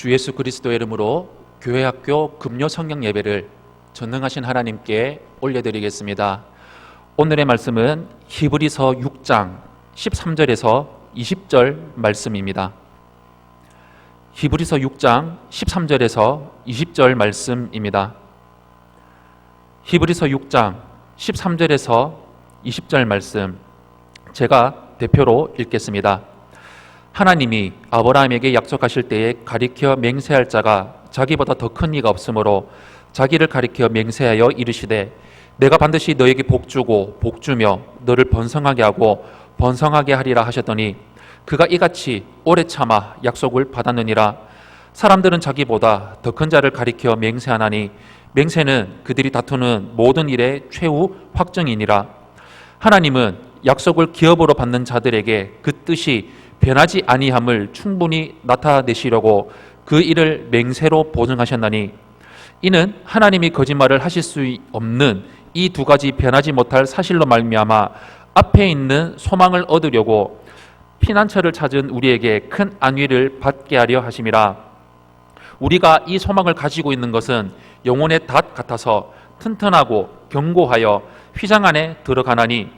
주 예수 그리스도의 이름으로 교회학교 금요 성경 예배를 전능하신 하나님께 올려드리겠습니다. 오늘의 말씀은 히브리서 6장 13절에서 20절 말씀입니다. 히브리서 6장 13절에서 20절 말씀입니다. 히브리서 6장 13절에서 20절 말씀, 제가 대표로 읽겠습니다. 하나님이 아브라함에게 약속하실 때에 가리켜 맹세할 자가 자기보다 더 큰 이가 없으므로 자기를 가리켜 맹세하여 이르시되 내가 반드시 너에게 복주고 복주며 너를 번성하게 하고 번성하게 하리라 하셨더니 그가 이같이 오래 참아 약속을 받았느니라. 사람들은 자기보다 더 큰 자를 가리켜 맹세하나니 맹세는 그들이 다투는 모든 일의 최후 확정이니라. 하나님은 약속을 기업으로 받는 자들에게 그 뜻이 변하지 아니함을 충분히 나타내시려고 그 일을 맹세로 보증하셨나니 이는 하나님이 거짓말을 하실 수 없는 이 두 가지 변하지 못할 사실로 말미암아 앞에 있는 소망을 얻으려고 피난처를 찾은 우리에게 큰 안위를 받게 하려 하심이라. 우리가 이 소망을 가지고 있는 것은 영혼의 닷 같아서 튼튼하고 견고하여 휘장 안에 들어가나니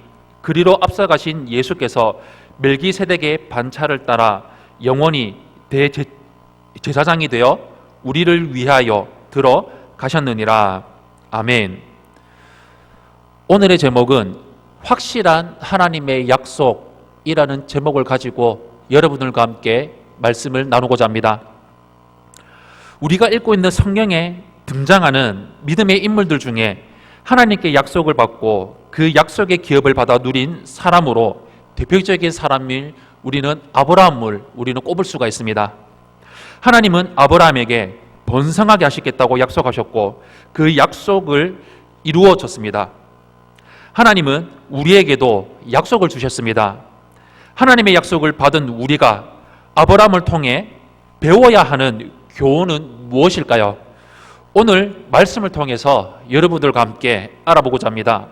그리로 앞서가신 예수께서 멜기세덱의 반차를 따라 영원히 대제사장이 되어 우리를 위하여 들어가셨느니라. 아멘. 오늘의 제목은 확실한 하나님의 약속이라는 제목을 가지고 여러분들과 함께 말씀을 나누고자 합니다. 우리가 읽고 있는 성경에 등장하는 믿음의 인물들 중에 하나님께 약속을 받고 그 약속의 기업을 받아 누린 사람으로 대표적인 사람을 우리는 아브라함을 꼽을 수가 있습니다. 하나님은 아브라함에게 번성하게 하시겠다고 약속하셨고 그 약속을 이루어 줬습니다. 하나님은 우리에게도 약속을 주셨습니다. 하나님의 약속을 받은 우리가 아브라함을 통해 배워야 하는 교훈은 무엇일까요? 오늘 말씀을 통해서 여러분들과 함께 알아보고자 합니다.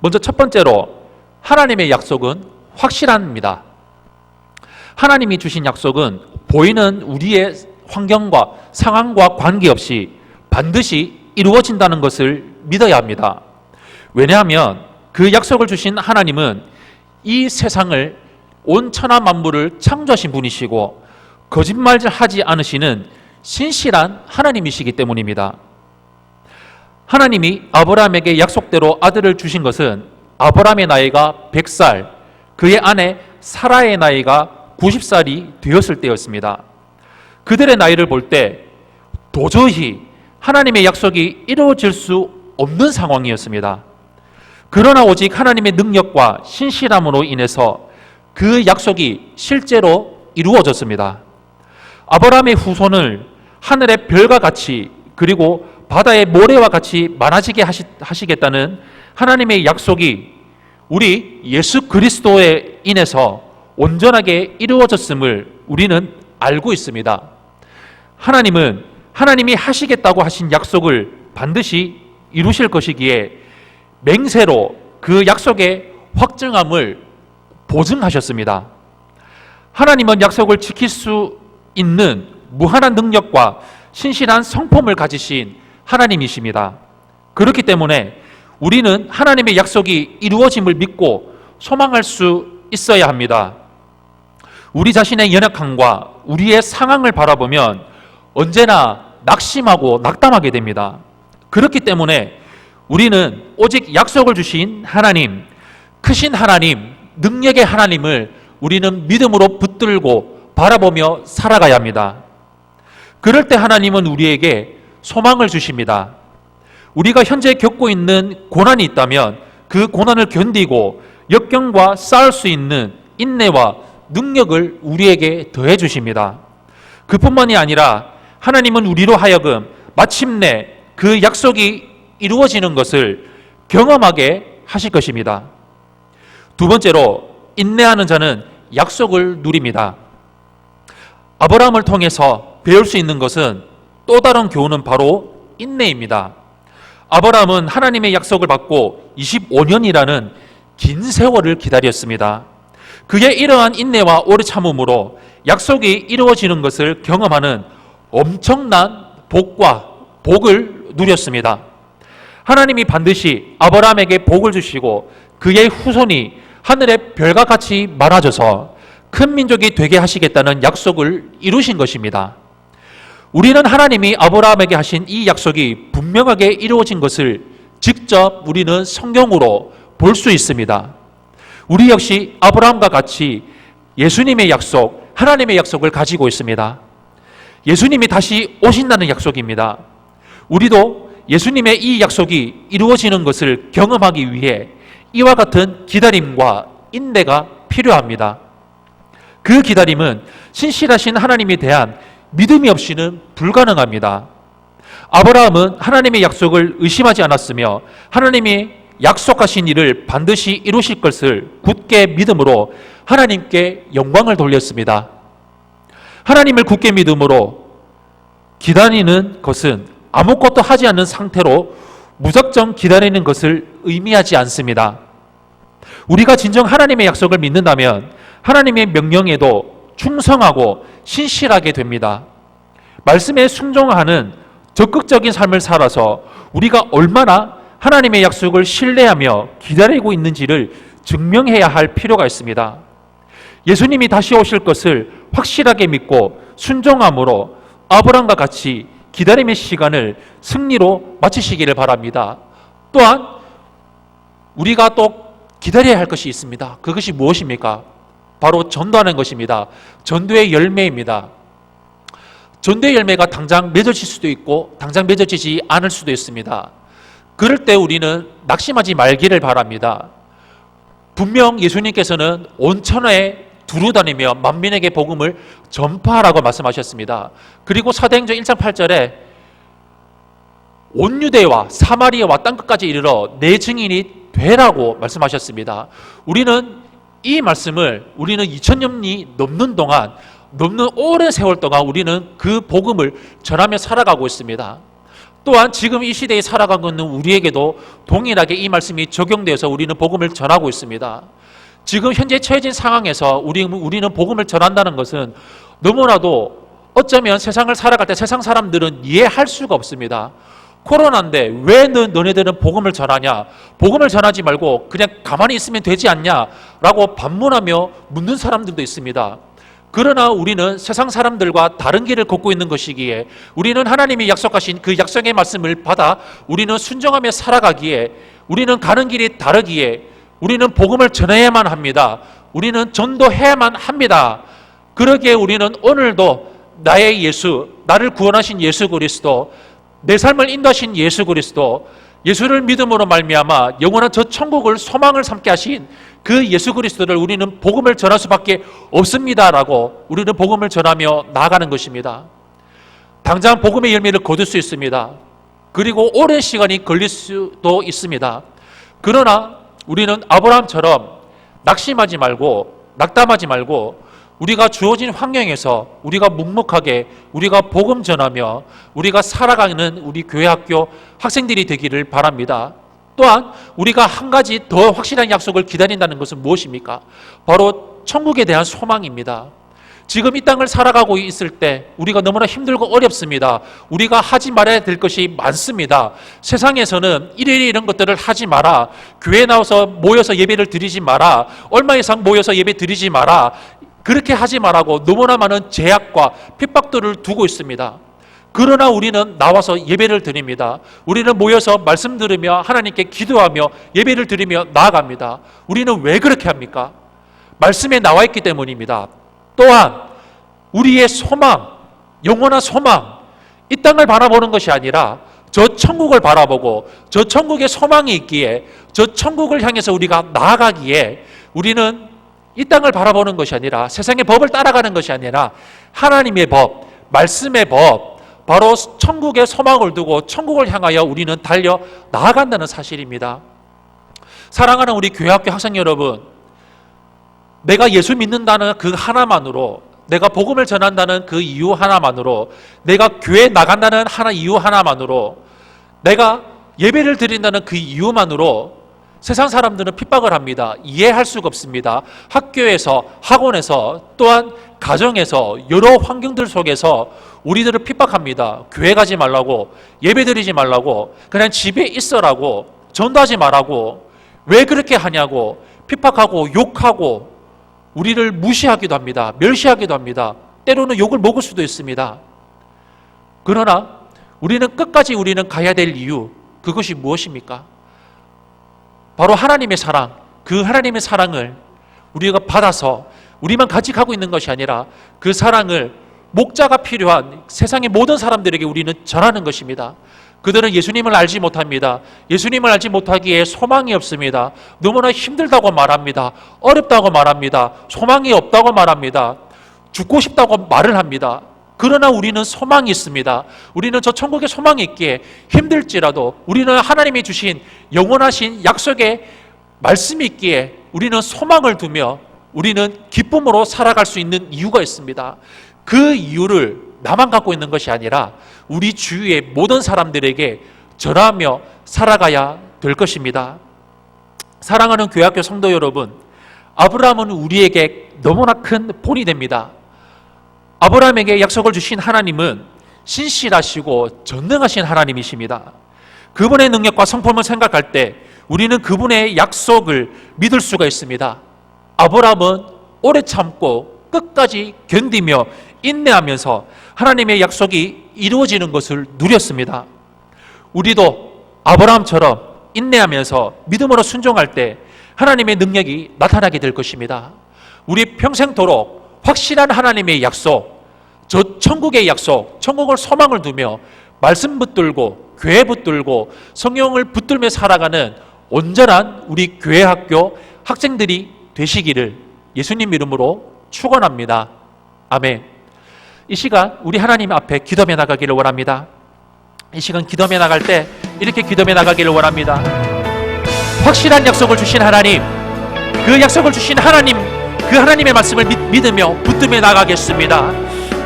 먼저 첫 번째로 하나님의 약속은 확실합니다. 하나님이 주신 약속은 보이는 우리의 환경과 상황과 관계없이 반드시 이루어진다는 것을 믿어야 합니다. 왜냐하면 그 약속을 주신 하나님은 이 세상을 온 천하 만물을 창조하신 분이시고 거짓말하지 않으시는 신실한 하나님이시기 때문입니다. 하나님이 아브라함에게 약속대로 아들을 주신 것은 아브라함의 나이가 100살, 그의 아내 사라의 나이가 90살이 되었을 때였습니다. 그들의 나이를 볼 때 도저히 하나님의 약속이 이루어질 수 없는 상황이었습니다. 그러나 오직 하나님의 능력과 신실함으로 인해서 그 약속이 실제로 이루어졌습니다. 아브라함의 후손을 하늘의 별과 같이 그리고 바다의 모래와 같이 많아지게 하시겠다는 하나님의 약속이 우리 예수 그리스도에 인해서 온전하게 이루어졌음을 우리는 알고 있습니다. 하나님은 하나님이 하시겠다고 하신 약속을 반드시 이루실 것이기에 맹세로 그 약속의 확정함을 보증하셨습니다. 하나님은 약속을 지킬 수 있는 무한한 능력과 신실한 성품을 가지신 하나님이십니다. 그렇기 때문에 우리는 하나님의 약속이 이루어짐을 믿고 소망할 수 있어야 합니다. 우리 자신의 연약함과 우리의 상황을 바라보면 언제나 낙심하고 낙담하게 됩니다. 그렇기 때문에 우리는 오직 약속을 주신 하나님, 크신 하나님, 능력의 하나님을 우리는 믿음으로 붙들고 바라보며 살아가야 합니다. 그럴 때 하나님은 우리에게 소망을 주십니다. 우리가 현재 겪고 있는 고난이 있다면 그 고난을 견디고 역경과 싸울 수 있는 인내와 능력을 우리에게 더해 주십니다. 그뿐만이 아니라 하나님은 우리로 하여금 마침내 그 약속이 이루어지는 것을 경험하게 하실 것입니다. 두 번째로 인내하는 자는 약속을 누립니다. 아브라함을 통해서 배울 수 있는 것은 또 다른 교훈은 바로 인내입니다. 아브라함은 하나님의 약속을 받고 25년이라는 긴 세월을 기다렸습니다. 그의 이러한 인내와 오래 참음으로 약속이 이루어지는 것을 경험하는 엄청난 복을 누렸습니다. 하나님이 반드시 아브라함에게 복을 주시고 그의 후손이 하늘의 별과 같이 많아져서 큰 민족이 되게 하시겠다는 약속을 이루신 것입니다. 우리는 하나님이 아브라함에게 하신 이 약속이 분명하게 이루어진 것을 직접 우리는 성경으로 볼 수 있습니다. 우리 역시 아브라함과 같이 예수님의 약속, 하나님의 약속을 가지고 있습니다. 예수님이 다시 오신다는 약속입니다. 우리도 예수님의 이 약속이 이루어지는 것을 경험하기 위해 이와 같은 기다림과 인내가 필요합니다. 그 기다림은 신실하신 하나님에 대한 믿음이 없이는 불가능합니다. 아브라함은 하나님의 약속을 의심하지 않았으며 하나님이 약속하신 일을 반드시 이루실 것을 굳게 믿음으로 하나님께 영광을 돌렸습니다. 하나님을 굳게 믿음으로 기다리는 것은 아무것도 하지 않는 상태로 무작정 기다리는 것을 의미하지 않습니다. 우리가 진정 하나님의 약속을 믿는다면 하나님의 명령에도 충성하고 신실하게 됩니다. 말씀에 순종하는 적극적인 삶을 살아서 우리가 얼마나 하나님의 약속을 신뢰하며 기다리고 있는지를 증명해야 할 필요가 있습니다. 예수님이 다시 오실 것을 확실하게 믿고 순종함으로 아브라함과 같이 기다림의 시간을 승리로 마치시기를 바랍니다. 또한 우리가 또 기다려야 할 것이 있습니다. 그것이 무엇입니까? 바로 전도하는 것입니다. 전도의 열매입니다. 전도의 열매가 당장 맺어질 수도 있고 당장 맺어지지 않을 수도 있습니다. 그럴 때 우리는 낙심하지 말기를 바랍니다. 분명 예수님께서는 온 천하에 두루 다니며 만민에게 복음을 전파하라고 말씀하셨습니다. 그리고 사도행전 1장 8절에 온 유대와 사마리아와 땅끝까지 이르러 내 증인이 되라고 말씀하셨습니다. 우리는 이 말씀을 2000년이 넘는 동안, 넘는 오랜 세월 동안 우리는 그 복음을 전하며 살아가고 있습니다. 또한 지금 이 시대에 살아가고 있는 우리에게도 동일하게 이 말씀이 적용되어서 우리는 복음을 전하고 있습니다. 지금 현재 처해진 상황에서 우리는 복음을 전한다는 것은 너무나도 어쩌면 세상을 살아갈 때 세상 사람들은 이해할 수가 없습니다. 코로나인데 왜 너네들은 복음을 전하냐? 복음을 전하지 말고 그냥 가만히 있으면 되지 않냐? 라고 반문하며 묻는 사람들도 있습니다. 그러나 우리는 세상 사람들과 다른 길을 걷고 있는 것이기에 우리는 하나님이 약속하신 그 약속의 말씀을 받아 우리는 순종하며 살아가기에 우리는 가는 길이 다르기에 우리는 복음을 전해야만 합니다. 우리는 전도해야만 합니다. 그러기에 우리는 오늘도 나의 예수, 나를 구원하신 예수 그리스도, 내 삶을 인도하신 예수 그리스도, 예수를 믿음으로 말미암아 영원한 저 천국을 소망을 삼게 하신 그 예수 그리스도를 우리는 복음을 전할 수밖에 없습니다라고 우리는 복음을 전하며 나아가는 것입니다. 당장 복음의 열매를 거둘 수 있습니다. 그리고 오랜 시간이 걸릴 수도 있습니다. 그러나 우리는 아브라함처럼 낙심하지 말고 낙담하지 말고 우리가 주어진 환경에서 우리가 묵묵하게 우리가 복음 전하며 우리가 살아가는 우리 교회 학교 학생들이 되기를 바랍니다. 또한 우리가 한 가지 더 확실한 약속을 기다린다는 것은 무엇입니까? 바로 천국에 대한 소망입니다. 지금 이 땅을 살아가고 있을 때 우리가 너무나 힘들고 어렵습니다. 우리가 하지 말아야 될 것이 많습니다. 세상에서는 이런 것들을 하지 마라. 교회에 나와서 모여서 예배를 드리지 마라. 얼마 이상 모여서 예배 드리지 마라. 그렇게 하지 말라고 너무나 많은 제약과 핍박들을 두고 있습니다. 그러나 우리는 나와서 예배를 드립니다. 우리는 모여서 말씀 들으며 하나님께 기도하며 예배를 드리며 나아갑니다. 우리는 왜 그렇게 합니까? 말씀에 나와 있기 때문입니다. 또한 우리의 소망, 영원한 소망, 이 땅을 바라보는 것이 아니라 저 천국을 바라보고 저 천국의 소망이 있기에 저 천국을 향해서 우리가 나아가기에 우리는 이 땅을 바라보는 것이 아니라 세상의 법을 따라가는 것이 아니라 하나님의 법, 말씀의 법, 바로 천국의 소망을 두고 천국을 향하여 우리는 달려 나아간다는 사실입니다. 사랑하는 우리 교회학교 학생 여러분, 내가 예수 믿는다는 그 하나만으로, 내가 복음을 전한다는 그 이유 하나만으로, 내가 교회에 나간다는 이유 하나만으로, 내가 예배를 드린다는 그 이유만으로 세상 사람들은 핍박을 합니다. 이해할 수가 없습니다. 학교에서, 학원에서, 또한 가정에서, 여러 환경들 속에서 우리들을 핍박합니다. 교회 가지 말라고, 예배 드리지 말라고, 그냥 집에 있어라고, 전도하지 말라고, 왜 그렇게 하냐고 핍박하고 욕하고 우리를 무시하기도 합니다. 멸시하기도 합니다. 때로는 욕을 먹을 수도 있습니다. 그러나 우리는 끝까지 가야 될 이유, 그것이 무엇입니까? 바로 하나님의 사랑, 그 하나님의 사랑을 우리가 받아서 우리만 간직하고 있는 것이 아니라 그 사랑을 목자가 필요한 세상의 모든 사람들에게 우리는 전하는 것입니다. 그들은 예수님을 알지 못합니다. 예수님을 알지 못하기에 소망이 없습니다. 너무나 힘들다고 말합니다. 어렵다고 말합니다. 소망이 없다고 말합니다. 죽고 싶다고 말을 합니다. 그러나 우리는 소망이 있습니다. 우리는 저 천국에 소망이 있기에 힘들지라도 우리는 하나님이 주신 영원하신 약속의 말씀이 있기에 우리는 소망을 두며 우리는 기쁨으로 살아갈 수 있는 이유가 있습니다. 그 이유를 나만 갖고 있는 것이 아니라 우리 주위의 모든 사람들에게 전하며 살아가야 될 것입니다. 사랑하는 교회학교 성도 여러분, 아브라함은 우리에게 너무나 큰 본이 됩니다. 아브라함에게 약속을 주신 하나님은 신실하시고 전능하신 하나님이십니다. 그분의 능력과 성품을 생각할 때 우리는 그분의 약속을 믿을 수가 있습니다. 아브라함은 오래 참고 끝까지 견디며 인내하면서 하나님의 약속이 이루어지는 것을 누렸습니다. 우리도 아브라함처럼 인내하면서 믿음으로 순종할 때 하나님의 능력이 나타나게 될 것입니다. 우리 평생도록 확실한 하나님의 약속, 저 천국의 약속, 천국을 소망을 두며 말씀 붙들고 교회 붙들고 성령을 붙들며 살아가는 온전한 우리 교회 학교 학생들이 되시기를 예수님 이름으로 축원합니다. 아멘. 이 시간 우리 하나님 앞에 기도해 나가기를 원합니다. 이 시간 기도해 나갈 때 이렇게 기도해 나가기를 원합니다. 확실한 약속을 주신 하나님, 그 약속을 주신 하나님, 그 하나님의 말씀을 믿으며 붙들며 나가겠습니다.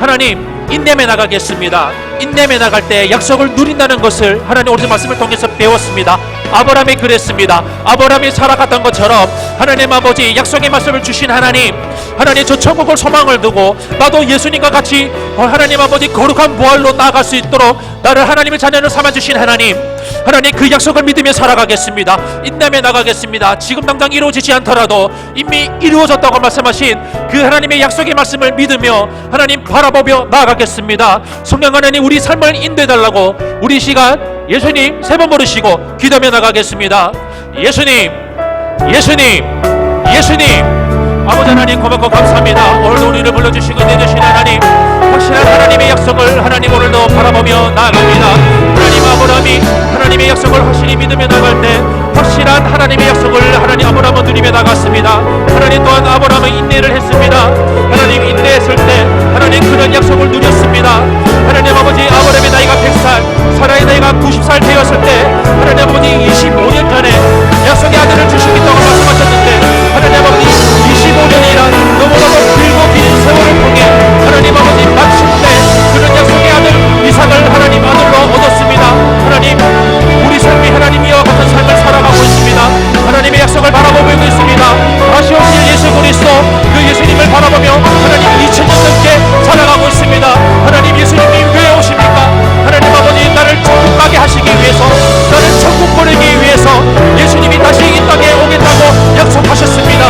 하나님, 인내해 나가겠습니다. 인내해 나갈 때 약속을 누린다는 것을 하나님 오늘 말씀을 통해서 배웠습니다. 아브라함이 그랬습니다. 아브라함이 살아갔던 것처럼 하나님 아버지 약속의 말씀을 주신 하나님, 하나님 저 천국을 소망을 두고 나도 예수님과 같이 하나님 아버지 거룩한 부활로 나아갈 수 있도록 나를 하나님의 자녀로 삼아주신 하나님, 하나님 그 약속을 믿으며 살아가겠습니다. 인내해 나가겠습니다. 지금 당장 이루어지지 않더라도 이미 이루어졌다고 말씀하신 그 하나님의 약속의 말씀을 믿으며 하나님 바라보며 나아가겠습니다. 성령 하나님 우리 삶을 인도해달라고 우리 시간 예수님 세 번 부르시고 기도하며 나가겠습니다. 예수님, 예수님, 예수님. 아버지 하나님 고맙고 감사합니다. 오늘도 우리를 불러주시고 내주신 하나님, 확실한 하나님의 약속을 하나님 오늘도 바라보며 나아갑니다. 하나님 아브라함이 하나님의 약속을 확실히 믿으며 나갈 때 확실한 하나님의 약속을 하나님 아브라함은 누리며 나갔습니다. 하나님 또한 아브라함은 인내를 했습니다. 하나님 인내했을 때 하나님 그런 약속을 누렸습니다. 하나님 아버지 아브라함의 나이가 100살, 사라의 나이가 90살 되었을 때 하나님 아버지 25년 전에 약속의 아들을 주시겠다고 말씀하셨는데 하나님 아버지 25년이란 너무너무 길고 긴 세월을 통해 하나님 아버지 마침내 그런 약속의 아들 이삭을 하나님 아들로 얻었습니다. 하나님 우리 삶이 하나님 이와 같은 삶을 살아가고 있습니다. 하나님의 약속을 바라보고 있습니다. 다시 오실 예수 그리스도 그 예수님을 바라보며 하나님 2000년 넘게 살아가고 있습니다. 하나님 예수님이 왜 오십니까? 하나님 아버지 나를 천국 가게 하시기 위해서, 나를 천국 보내기 위해서 예수님이 다시 이 땅에 오겠다고 약속하셨습니다.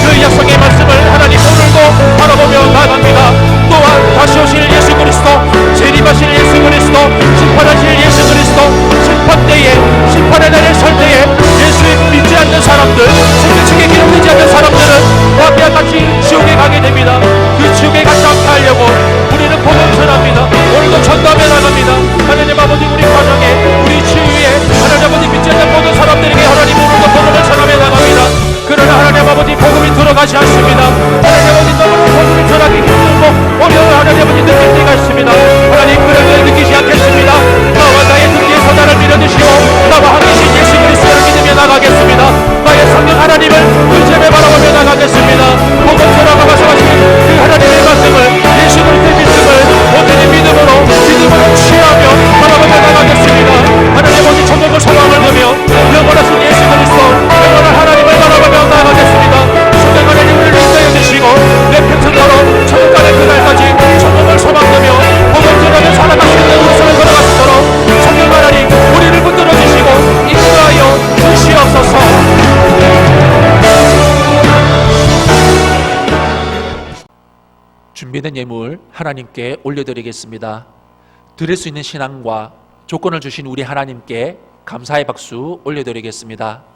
그 약속의 말씀을 하나님 오늘도 바라보며 나아갑니다. 또한 다시 오실 예수 그리스도, 재림하실 예수 그리스도, 심판하실 예수 그리스도, 심판 때에, 심판의 날에 설 때에 예수를 믿지 않는 사람들, 생명책에 기록되지 않는 사람들은 나와 같이 지옥에 가게 됩니다. 그 지옥에 같이 않게 하려고 우리는 복음 전합니다. 오늘도 전도하며 나갑니다. 하나님 아버지 우리 가정에, 우리 주위에 하나님 아버지 믿지 않는 모든 사람들에게 하나님 오늘도 복음을 전하며 나갑니다. 그러나 하나님 아버지 복음이 들어가지 않습니다. 하나님 아버지 너무 복음이 전하기 힘들고 어려운 하나님 아버지 느낄 때가 있습니다. 하나님 그런 걸 느끼지 않겠습니다. 나와 나의 등뒤에서 나를 밀어주시고 나와 함께신 예수 그리스도를 믿으며 나가겠습니다. 나의 성령 하나님을 의지하며 바라보며 나가겠습니다. 복음 전하고 말씀하신 그 하나님의 말씀을, 예수 그리스도의 믿음을 온전히 믿음으로 취하며 바라보며 나가겠습니다. 하나님 아버지 천국을 소망을 두며 영원하신 예수 그리스도 준비된 예물 하나님께 올려드리겠습니다. 드릴 수 있는 신앙과 조건을 주신 우리 하나님께 감사의 박수 올려드리겠습니다.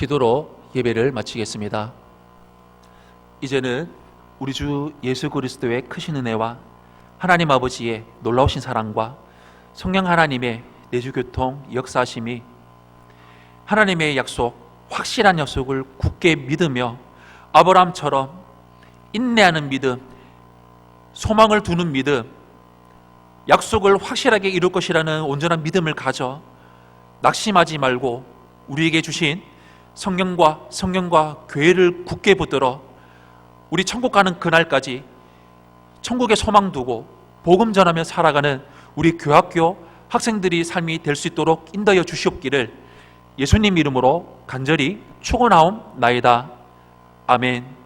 기도로 예배를 마치겠습니다. 이제는 우리 주 예수 그리스도의 크신 은혜와 하나님 아버지의 놀라우신 사랑과 성령 하나님의 내주교통 역사하심이 하나님의 약속, 확실한 약속을 굳게 믿으며 아브라함처럼 인내하는 믿음, 소망을 두는 믿음, 약속을 확실하게 이룰 것이라는 온전한 믿음을 가져 낙심하지 말고 우리에게 주신 성령과 교회를 굳게 붙들어 우리 천국 가는 그날까지 천국에 소망 두고 복음 전하며 살아가는 우리 교학교 학생들이 삶이 될 수 있도록 인도하여 주시옵기를 예수님 이름으로 간절히 축원하옵나이다. 아멘.